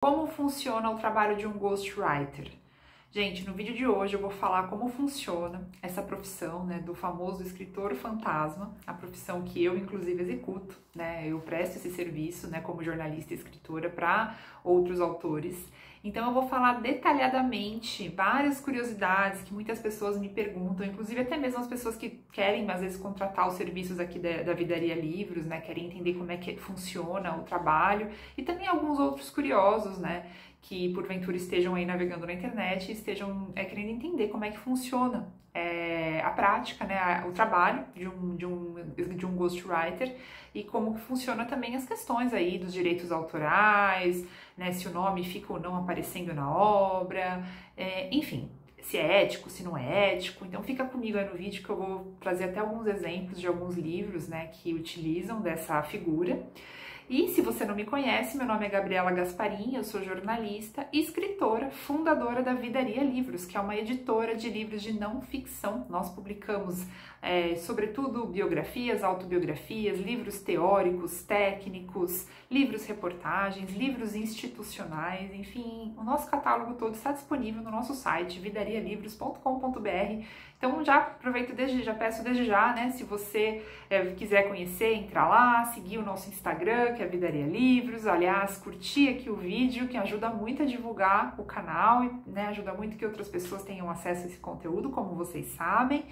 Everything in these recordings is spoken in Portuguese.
Como funciona o trabalho de um ghostwriter? Gente, no vídeo de hoje eu vou falar como funciona essa profissão, né, do famoso escritor fantasma, a profissão que eu inclusive executo, né, eu presto esse serviço, né, como jornalista e escritora para outros autores. Então eu vou falar detalhadamente várias curiosidades que muitas pessoas me perguntam, inclusive até mesmo as pessoas que querem às vezes contratar os serviços aqui da Vidaria Livros, né, querem entender como é que funciona o trabalho, e também alguns outros curiosos, né, que porventura estejam aí navegando na internet e estejam querendo entender como é que funciona a prática, né, o trabalho de um ghostwriter e como que funciona também as questões aí dos direitos autorais, né, se o nome fica ou não aparecendo na obra, enfim, se é ético, se não é ético. Então fica comigo aí no vídeo que eu vou trazer até alguns exemplos de alguns livros, né, que utilizam dessa figura. E se você não me conhece, meu nome é Gabriela Gasparim, eu sou jornalista e escritora, fundadora da Vidaria Livros, que é uma editora de livros de não ficção. Nós publicamos, sobretudo, biografias, autobiografias, livros teóricos, técnicos, livros reportagens, livros institucionais, enfim, o nosso catálogo todo está disponível no nosso site, vidarialivros.com.br. Então já aproveito já peço desde já, né, se você quiser conhecer, entra lá, seguir o nosso Instagram, que é Vidaria Livros, aliás, curtir aqui o vídeo, que ajuda muito a divulgar o canal e, né, ajuda muito que outras pessoas tenham acesso a esse conteúdo, como vocês sabem.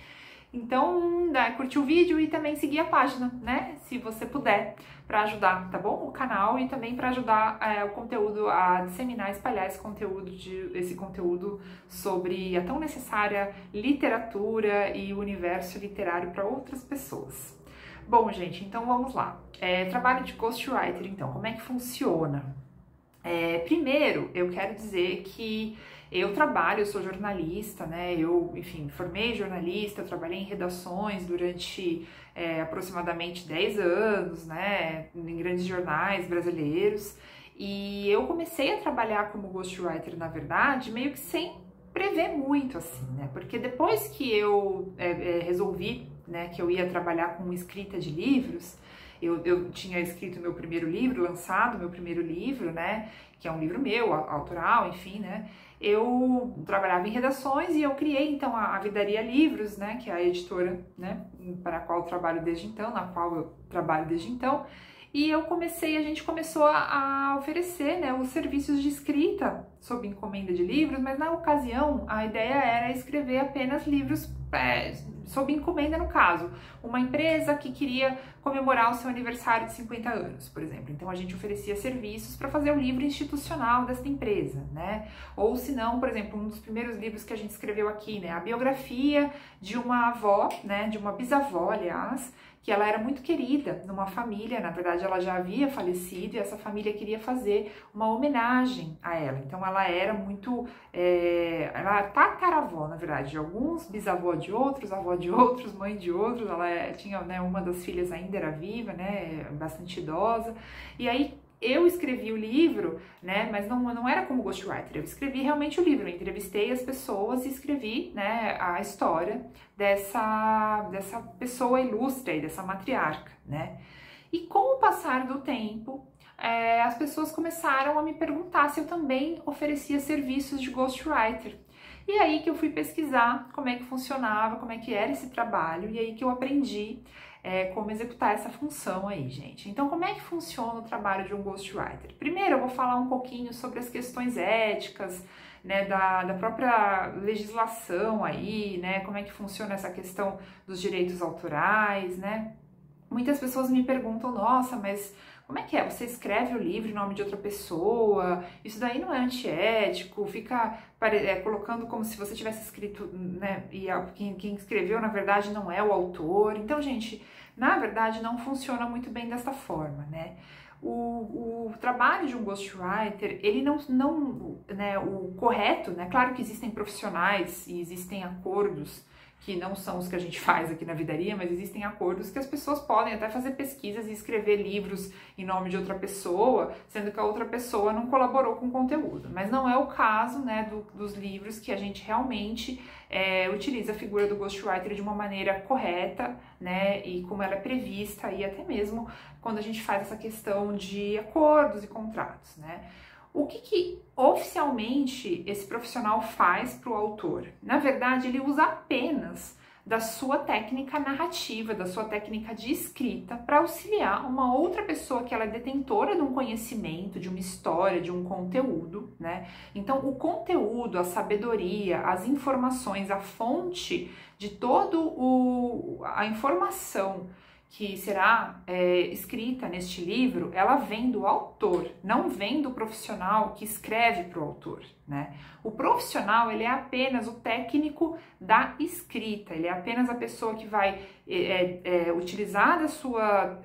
Então, curtir o vídeo e também seguir a página, né, se você puder, para ajudar, tá bom? O canal e também para ajudar o conteúdo a disseminar, espalhar esse conteúdo sobre a tão necessária literatura e o universo literário para outras pessoas. Bom, gente, então vamos lá. Trabalho de ghostwriter, então, como é que funciona? Primeiro, eu quero dizer que eu sou jornalista, né? Eu, enfim, formei jornalista, trabalhei em redações durante aproximadamente 10 anos, né? Em grandes jornais brasileiros. E eu comecei a trabalhar como ghostwriter, na verdade, meio que sem prever muito, assim, né? Porque depois que eu resolvi, né, que eu ia trabalhar com escrita de livros, eu tinha escrito meu primeiro livro, lançado meu primeiro livro, né, que é um livro meu, autoral, enfim, né, eu trabalhava em redações e eu criei, então, a Vidaria Livros, né, que é a editora, né, para a qual eu trabalho desde então, na qual eu trabalho desde então, e a gente começou a oferecer, né, os serviços de escrita sob encomenda de livros, mas na ocasião a ideia era escrever apenas livros sob encomenda, no caso, uma empresa que queria comemorar o seu aniversário de 50 anos, por exemplo. Então a gente oferecia serviços para fazer o livro institucional dessa empresa, né? Ou se não, por exemplo, um dos primeiros livros que a gente escreveu aqui, né, a biografia de uma avó, né, de uma bisavó, aliás, que ela era muito querida numa família, na verdade ela já havia falecido e essa família queria fazer uma homenagem a ela. Então ela era muito, ela era tataravó, na verdade, de alguns, bisavó de outros, avó de outros, mãe de outros, ela tinha, né, uma das filhas ainda era viva, né, bastante idosa, e aí eu escrevi o livro, né, mas não era como ghostwriter, eu escrevi realmente o livro, eu entrevistei as pessoas e escrevi, né, a história dessa pessoa ilustre aí, dessa matriarca, né. E com o passar do tempo, as pessoas começaram a me perguntar se eu também oferecia serviços de ghostwriter. E aí que eu fui pesquisar como é que funcionava, como é que era esse trabalho, e aí que eu aprendi como executar essa função aí, gente. Então, como é que funciona o trabalho de um ghostwriter? Primeiro, eu vou falar um pouquinho sobre as questões éticas, né, da própria legislação aí, né, como é que funciona essa questão dos direitos autorais, né? Muitas pessoas me perguntam, nossa, mas como é que é? Você escreve o livro em nome de outra pessoa? Isso daí não é antiético? Fica colocando como se você tivesse escrito, né? E quem escreveu, na verdade, não é o autor. Então, gente, na verdade, não funciona muito bem dessa forma, né? O trabalho de um ghostwriter, ele né, o correto, né? Claro que existem profissionais e existem acordos que não são os que a gente faz aqui na Vidaria, mas existem acordos que as pessoas podem até fazer pesquisas e escrever livros em nome de outra pessoa, sendo que a outra pessoa não colaborou com o conteúdo. Mas não é o caso, né, dos livros que a gente realmente utiliza a figura do ghostwriter de uma maneira correta, né, e como ela é prevista, e até mesmo quando a gente faz essa questão de acordos e contratos, né. O que oficialmente esse profissional faz para o autor? Na verdade, ele usa apenas da sua técnica narrativa, da sua técnica de escrita, para auxiliar uma outra pessoa que ela é detentora de um conhecimento, de uma história, de um conteúdo, né? Então, o conteúdo, a sabedoria, as informações, a fonte de a informação que será escrita neste livro, ela vem do autor, não vem do profissional que escreve para o autor, né? O profissional, ele é apenas o técnico da escrita, ele é apenas a pessoa que vai utilizar da sua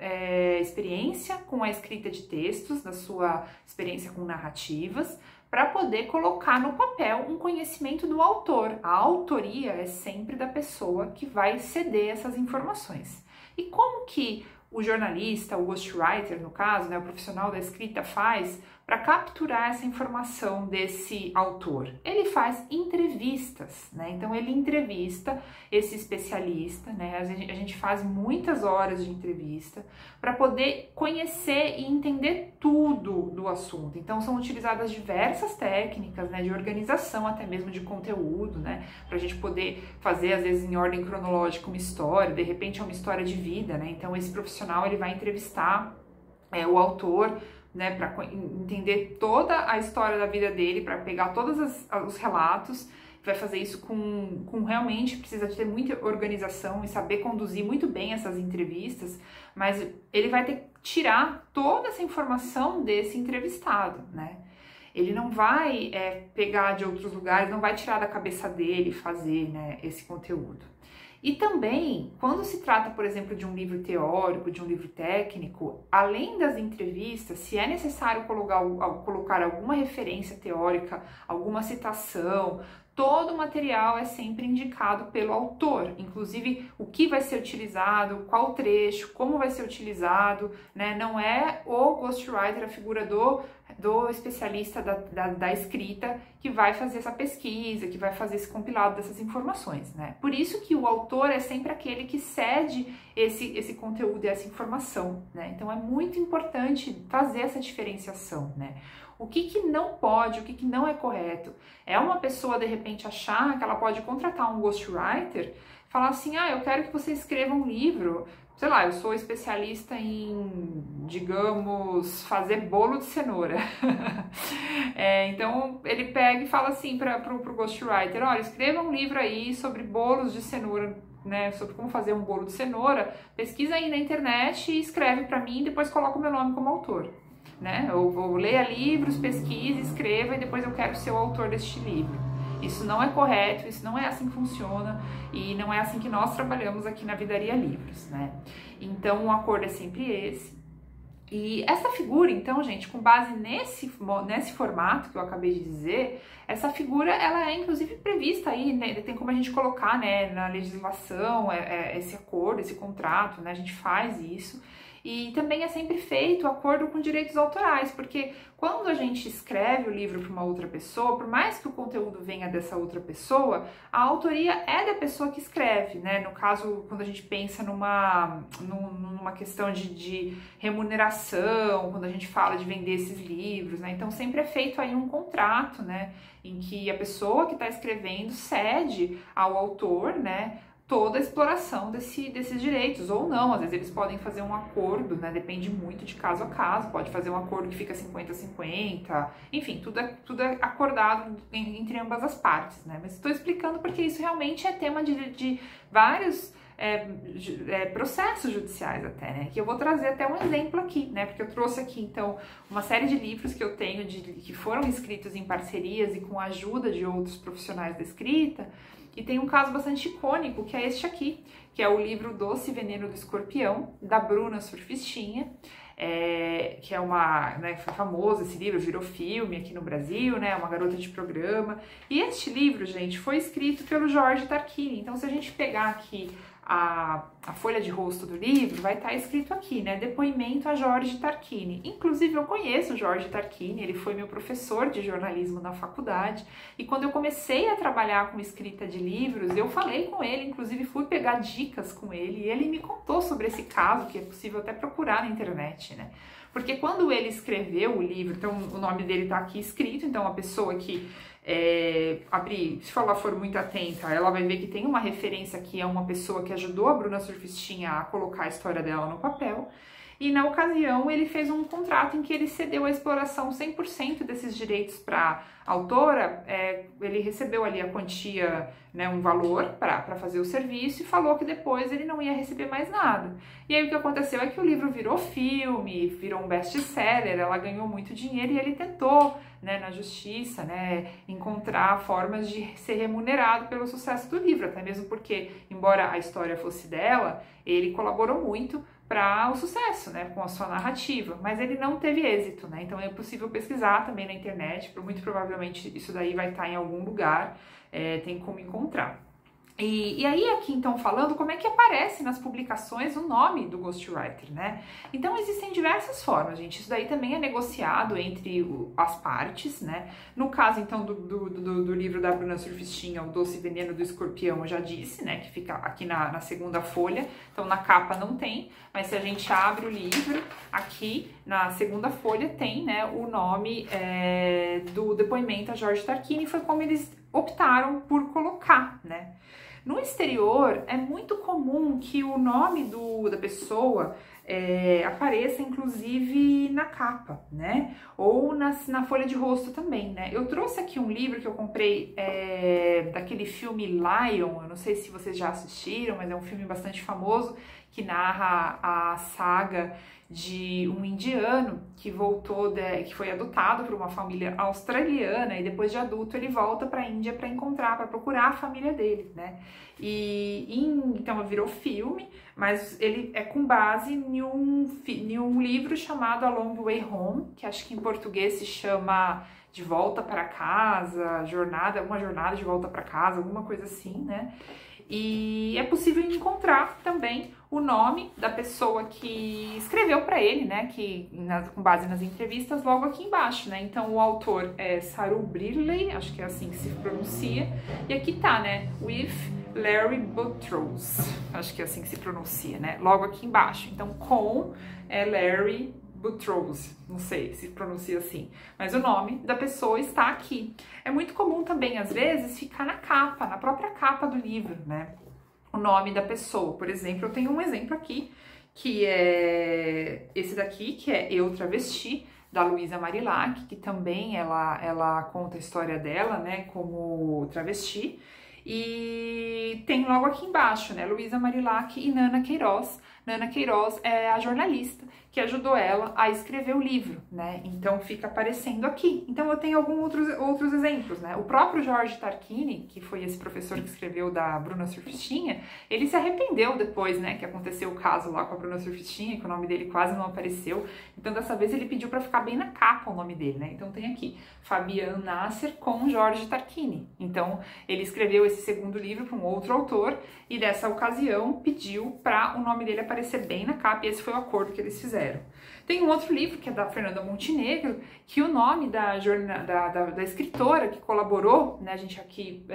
experiência com a escrita de textos, da sua experiência com narrativas, para poder colocar no papel um conhecimento do autor. A autoria é sempre da pessoa que vai ceder essas informações. E como que o jornalista, o ghostwriter, no caso, né, o profissional da escrita, faz para capturar essa informação desse autor? Ele faz entrevistas, né? Então ele entrevista esse especialista, né? A gente faz muitas horas de entrevista para poder conhecer e entender tudo do assunto. Então são utilizadas diversas técnicas, né, de organização, até mesmo de conteúdo, né, para a gente poder fazer, às vezes, em ordem cronológica uma história, de repente é uma história de vida, né? Então esse profissional, ele vai entrevistar o autor, né, para entender toda a história da vida dele, para pegar todos os relatos, vai fazer isso com realmente, precisa ter muita organização e saber conduzir muito bem essas entrevistas, mas ele vai ter que tirar toda essa informação desse entrevistado, né? Ele não vai pegar de outros lugares, não vai tirar da cabeça dele fazer, né, esse conteúdo. E também, quando se trata, por exemplo, de um livro teórico, de um livro técnico, além das entrevistas, se é necessário colocar alguma referência teórica, alguma citação, todo o material é sempre indicado pelo autor, inclusive o que vai ser utilizado, qual trecho, como vai ser utilizado, né? Não é o ghostwriter, a figura do especialista da escrita, que vai fazer essa pesquisa, que vai fazer esse compilado dessas informações, né? Por isso que o autor é sempre aquele que cede esse conteúdo e essa informação, né? Então é muito importante fazer essa diferenciação, né? O que não pode, o que não é correto? É uma pessoa, de repente, achar que ela pode contratar um ghostwriter, falar assim, eu quero que você escreva um livro, sei lá, eu sou especialista em, digamos, fazer bolo de cenoura. Então, ele pega e fala assim pro ghostwriter, olha, escreva um livro aí sobre bolos de cenoura, né, sobre como fazer um bolo de cenoura, pesquisa aí na internet e escreve para mim e depois coloca o meu nome como autor. Né? Eu leia livros, pesquise, escreva e depois eu quero ser o autor deste livro. Isso não é correto, isso não é assim que funciona e não é assim que nós trabalhamos aqui na Vidaria Livros, né? Então o acordo é sempre esse. E essa figura, então, gente, com base nesse formato que eu acabei de dizer, essa figura, ela é inclusive prevista aí, né? Tem como a gente colocar, né, na legislação, esse acordo, esse contrato, né? A gente faz isso. E também é sempre feito acordo com direitos autorais, porque quando a gente escreve o livro para uma outra pessoa, por mais que o conteúdo venha dessa outra pessoa, a autoria é da pessoa que escreve, né? No caso, quando a gente pensa numa questão de remuneração, quando a gente fala de vender esses livros, né? Então sempre é feito aí um contrato, né? Em que a pessoa que está escrevendo cede ao autor, né, toda a exploração desses direitos, ou não, às vezes eles podem fazer um acordo, né, depende muito de caso a caso, pode fazer um acordo que fica 50-50, enfim, tudo é acordado entre ambas as partes, né, mas estou explicando porque isso realmente é tema de vários processos judiciais até, né, que eu vou trazer até um exemplo aqui, né, porque eu trouxe aqui, então, uma série de livros que eu tenho, que foram escritos em parcerias e com a ajuda de outros profissionais da escrita. E tem um caso bastante icônico, que é este aqui, que é o livro Doce Veneno do Escorpião, da Bruna Surfistinha, que é né, foi famoso esse livro, virou filme aqui no Brasil, né, uma garota de programa. E este livro, gente, foi escrito pelo Jorge Tarquini. Então, se a gente pegar aqui a folha de rosto do livro, vai estar escrito aqui, né, depoimento a Jorge Tarquini. Inclusive, eu conheço o Jorge Tarquini, ele foi meu professor de jornalismo na faculdade, e quando eu comecei a trabalhar com escrita de livros, eu falei com ele, inclusive fui pegar dicas com ele, e ele me contou sobre esse caso, que é possível até procurar na internet, né, Porque quando ele escreveu o livro, então o nome dele tá aqui escrito, então a pessoa que se ela for muito atenta, ela vai ver que tem uma referência aqui a uma pessoa que ajudou a Bruna Surfistinha a colocar a história dela no papel. E na ocasião ele fez um contrato em que ele cedeu a exploração 100% desses direitos para a autora, ele recebeu ali a quantia, né, um valor para fazer o serviço e falou que depois ele não ia receber mais nada. E aí o que aconteceu é que o livro virou filme, virou um best-seller, ela ganhou muito dinheiro e ele tentou, né, na justiça, né, encontrar formas de ser remunerado pelo sucesso do livro, até mesmo porque, embora a história fosse dela, ele colaborou muito para o sucesso, né, com a sua narrativa, mas ele não teve êxito, né, então é possível pesquisar também na internet, muito provavelmente isso daí vai estar em algum lugar, tem como encontrar. E aí aqui então falando como é que aparece nas publicações o nome do ghostwriter, né? Então existem diversas formas, gente, isso daí também é negociado entre as partes, né? No caso então do livro da Bruna Surfistinha, O Doce Veneno do Escorpião, eu já disse, né, que fica aqui na segunda folha, então na capa não tem, mas se a gente abre o livro, aqui na segunda folha tem, né, o nome do depoimento a George Tarquini, foi como eles optaram por colocar, né? No exterior, é muito comum que o nome da pessoa apareça, inclusive, na capa, né? Ou na folha de rosto também, né? Eu trouxe aqui um livro que eu comprei daquele filme Lion, eu não sei se vocês já assistiram, mas é um filme bastante famoso, que narra a saga de um indiano que que foi adotado por uma família australiana e depois de adulto ele volta para a Índia para procurar a família dele, né? Então virou filme, mas ele é com base em um livro chamado A Long Way Home, que acho que em português se chama De Volta para Casa, uma jornada de volta para casa, alguma coisa assim, né? E é possível encontrar também o nome da pessoa que escreveu para ele, né, com base nas entrevistas, logo aqui embaixo, né? Então o autor é Saru Brierley, acho que é assim que se pronuncia, e aqui tá, né, with Larry Buttrose, acho que é assim que se pronuncia, né, logo aqui embaixo. Então com Larry Buttrose, não sei se pronuncia assim, mas o nome da pessoa está aqui. É muito comum também, às vezes, ficar na capa, na própria capa do livro, né? O nome da pessoa. Por exemplo, eu tenho um exemplo aqui, que é esse daqui, que é Eu Travesti, da Luísa Marilac, que também ela conta a história dela, né, como travesti. E tem logo aqui embaixo, né, Luísa Marilac e Nana Queiroz. Nana Queiroz é a jornalista que ajudou ela a escrever o livro, né? Então fica aparecendo aqui. Então eu tenho alguns outros exemplos, né? O próprio George Tarquini, que foi esse professor que escreveu da Bruna Surfistinha, ele se arrependeu depois, né, que aconteceu o caso lá com a Bruna Surfistinha, que o nome dele quase não apareceu. Então dessa vez ele pediu para ficar bem na capa o nome dele, né? Então tem aqui Fabian Nasser com George Tarquini. Então ele escreveu esse segundo livro para um outro autor e dessa ocasião pediu para o nome dele aparecer bem na capa, e esse foi o acordo que eles fizeram. Tem um outro livro, que é da Fernanda Montenegro, que o nome da escritora que colaborou, né, a gente aqui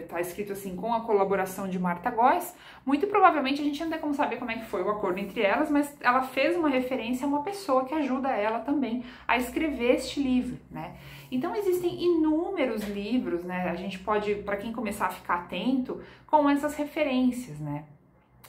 tá escrito assim, com a colaboração de Marta Góes. Muito provavelmente a gente não tem como saber como é que foi o acordo entre elas, mas ela fez uma referência a uma pessoa que ajuda ela também a escrever este livro, né? Então existem inúmeros livros, né? A gente pode, para quem começar a ficar atento, com essas referências, né?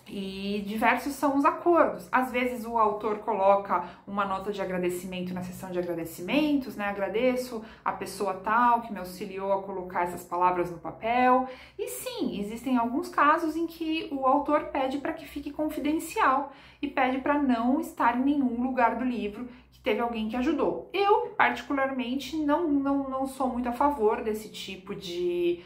E diversos são os acordos. Às vezes o autor coloca uma nota de agradecimento na seção de agradecimentos, né? Agradeço a pessoa tal que me auxiliou a colocar essas palavras no papel. E sim, existem alguns casos em que o autor pede para que fique confidencial e pede para não estar em nenhum lugar do livro que teve alguém que ajudou. Eu, particularmente, não sou muito a favor desse tipo de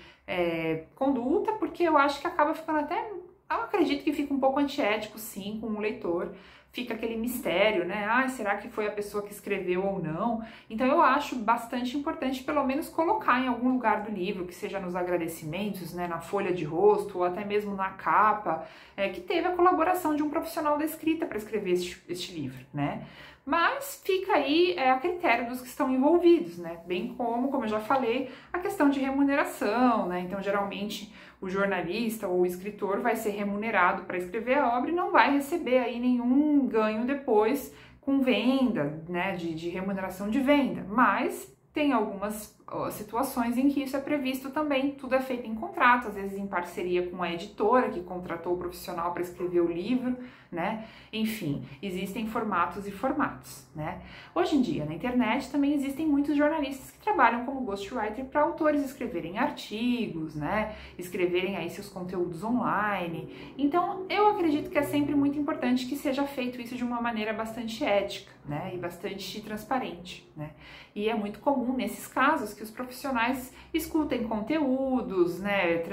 conduta, porque eu acho que acaba ficando até... Eu acredito que fica um pouco antiético, sim, com o leitor. Fica aquele mistério, né? Ah, será que foi a pessoa que escreveu ou não? Então eu acho bastante importante, pelo menos, colocar em algum lugar do livro, que seja nos agradecimentos, né, na folha de rosto, ou até mesmo na capa, que teve a colaboração de um profissional da escrita para escrever este livro, né? Mas fica aí a critério dos que estão envolvidos, né? Bem como eu já falei, a questão de remuneração, né? Então, geralmente, o jornalista ou o escritor vai ser remunerado para escrever a obra e não vai receber aí nenhum ganho depois com venda, né, de remuneração de venda, mas tem algumas situações em que isso é previsto também, tudo é feito em contrato, às vezes em parceria com a editora que contratou o profissional para escrever o livro, né? Enfim, existem formatos e formatos, né? Hoje em dia, na internet, também existem muitos jornalistas que trabalham como ghostwriter para autores escreverem artigos, né? Escreverem aí seus conteúdos online. Então, eu acredito que é sempre muito importante que seja feito isso de uma maneira bastante ética, né? E bastante transparente, né? E é muito comum nesses casos que os profissionais escutem conteúdos, né,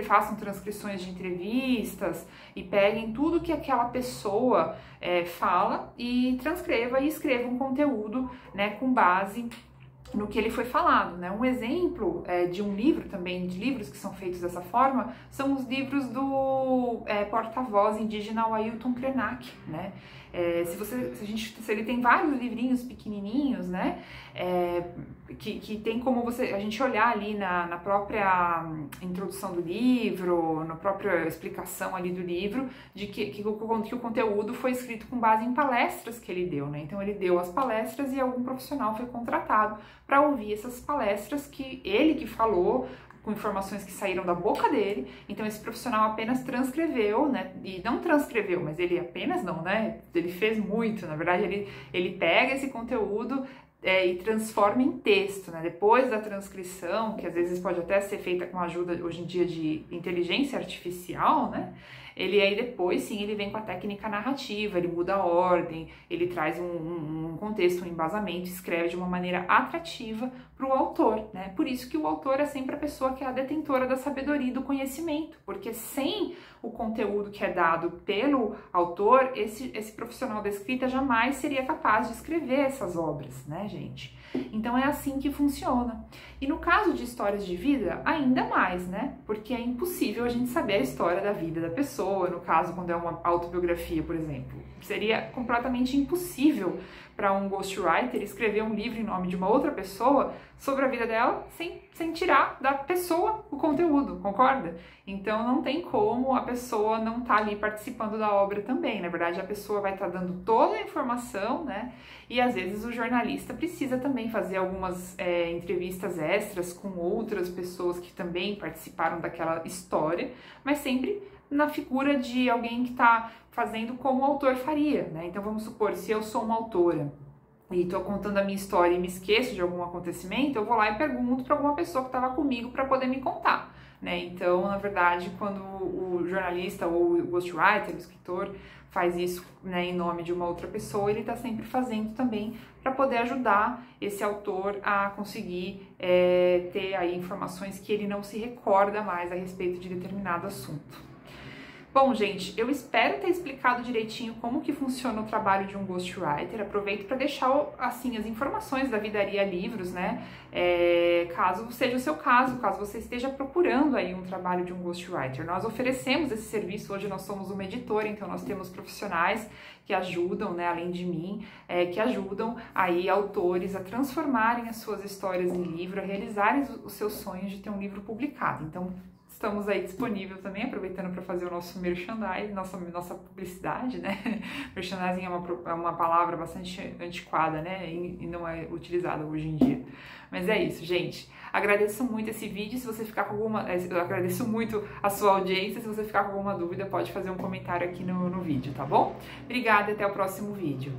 façam transcrições de entrevistas e peguem tudo que aquela pessoa fala e transcreva e escreva um conteúdo, né, com base no que ele foi falado, né? Um exemplo de um livro também, de livros que são feitos dessa forma, são os livros do porta-voz indígena Ailton Krenak, né? Se ele tem vários livrinhos pequenininhos, né? Que tem como a gente olhar ali na própria introdução do livro, na própria explicação ali do livro, de que o conteúdo foi escrito com base em palestras que ele deu, né? Então ele deu as palestras e algum profissional foi contratado para ouvir essas palestras que ele falou, com informações que saíram da boca dele. Então esse profissional apenas transcreveu, né? E não transcreveu, mas ele apenas não, né? Ele fez muito, na verdade ele pega esse conteúdo e transforma em texto, né? Depois da transcrição, que às vezes pode até ser feita com a ajuda hoje em dia de inteligência artificial, né? Ele aí depois sim, ele vem com a técnica narrativa, ele muda a ordem, ele traz um contexto, um embasamento, escreve de uma maneira atrativa para o autor, né? Por isso que o autor é sempre a pessoa que é a detentora da sabedoria e do conhecimento, porque sem o conteúdo que é dado pelo autor, esse profissional da escrita jamais seria capaz de escrever essas obras, né, gente? Então é assim que funciona. E no caso de histórias de vida, ainda mais, né? Porque é impossível a gente saber a história da vida da pessoa, no caso quando é uma autobiografia, por exemplo. Seria completamente impossível para um ghostwriter escrever um livro em nome de uma outra pessoa sobre a vida dela sem tirar da pessoa o conteúdo, concorda? Então não tem como a pessoa não estar ali participando da obra também. Na verdade, a pessoa vai estar dando toda a informação, né? E às vezes o jornalista precisa também fazer algumas entrevistas extras com outras pessoas que também participaram daquela história, mas sempre na figura de alguém que está fazendo como o autor faria, né? Então vamos supor, se eu sou uma autora e estou contando a minha história e me esqueço de algum acontecimento, eu vou lá e pergunto para alguma pessoa que estava comigo para poder me contar, né? Então, na verdade, quando o jornalista ou o ghostwriter, o escritor, faz isso, né, em nome de uma outra pessoa, ele está sempre fazendo também para poder ajudar esse autor a conseguir ter aí informações que ele não se recorda mais a respeito de determinado assunto. Bom, gente, eu espero ter explicado direitinho como que funciona o trabalho de um ghostwriter. Aproveito para deixar, assim, as informações da Vidaria Livros, né? Caso seja o seu caso, caso você esteja procurando aí um trabalho de um ghostwriter. Nós oferecemos esse serviço, hoje nós somos uma editora, então nós temos profissionais que ajudam, né, além de mim, que ajudam aí autores a transformarem as suas histórias em livro, a realizarem os seus sonhos de ter um livro publicado. Então, estamos aí disponível também, aproveitando para fazer o nosso merchandising, nossa publicidade, né? Merchandising é uma palavra bastante antiquada, né? E não é utilizada hoje em dia. Mas é isso, gente. Agradeço muito esse vídeo. Se você ficar com alguma... Eu agradeço muito a sua audiência. Se você ficar com alguma dúvida, pode fazer um comentário aqui no vídeo, tá bom? Obrigada e até o próximo vídeo.